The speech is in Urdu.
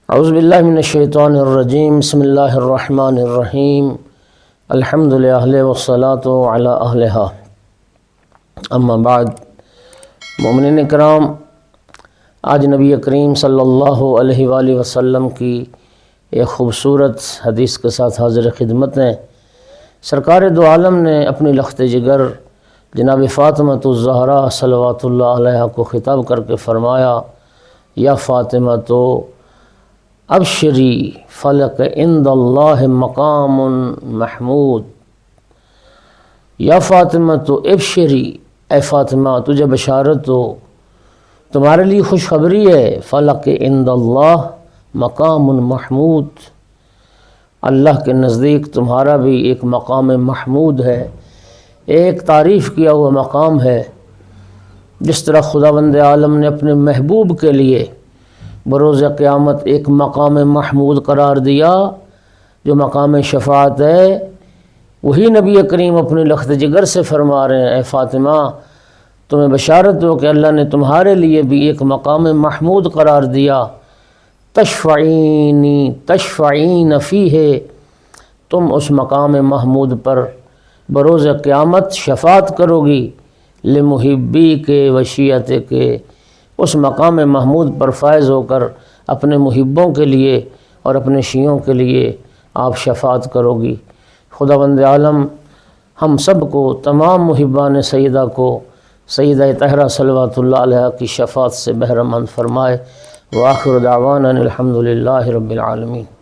اعوذ باللہ من الشیطان الرجیم بسم اللہ الرحمن الرحیم الحمد للہ والصلاة علی اہلہا اما بعد۔ مومنین کرام، آج نبی کریم صلی اللہ علیہ وآلہ وسلم کی ایک خوبصورت حدیث کے ساتھ حاضر خدمت ہیں۔ سرکار دو عالم نے اپنی لخت جگر جناب فاطمہ الزہرا صلوات اللہ علیہا کو خطاب کر کے فرمایا، یا فاطمہ تو ابشری فلک عند اللہ مقام محمود۔ یا فاطمہ تو ابشری، اے فاطمہ تجھے بشارت ہو، تمہارے لیے خوشخبری ہے، فلک عند اللہ مقام محمود، اللہ کے نزدیک تمہارا بھی ایک مقام محمود ہے، ایک تعریف کیا ہوا مقام ہے۔ جس طرح خداوند عالم نے اپنے محبوب کے لیے بروز قیامت ایک مقام محمود قرار دیا جو مقام شفاعت ہے، وہی نبی کریم اپنی لخت جگر سے فرما رہے ہیں، اے فاطمہ تمہیں بشارت ہو کہ اللہ نے تمہارے لیے بھی ایک مقام محمود قرار دیا، تشفعین فیہ، تم اس مقام محمود پر بروز قیامت شفاعت کرو گی، لمحبی کے وشیعت کے، اس مقام محمود پر فائز ہو کر اپنے محبوں کے لیے اور اپنے شیعوں کے لیے آپ شفاعت کرو گی۔ خداوند عالم ہم سب کو، تمام محبان سیدہ کو، سیدہ طاہرہ صلوات اللہ علیہ کی شفاعت سے بہرہ مند فرمائے۔ وآخر دعوانا الحمد للہ رب العالمین۔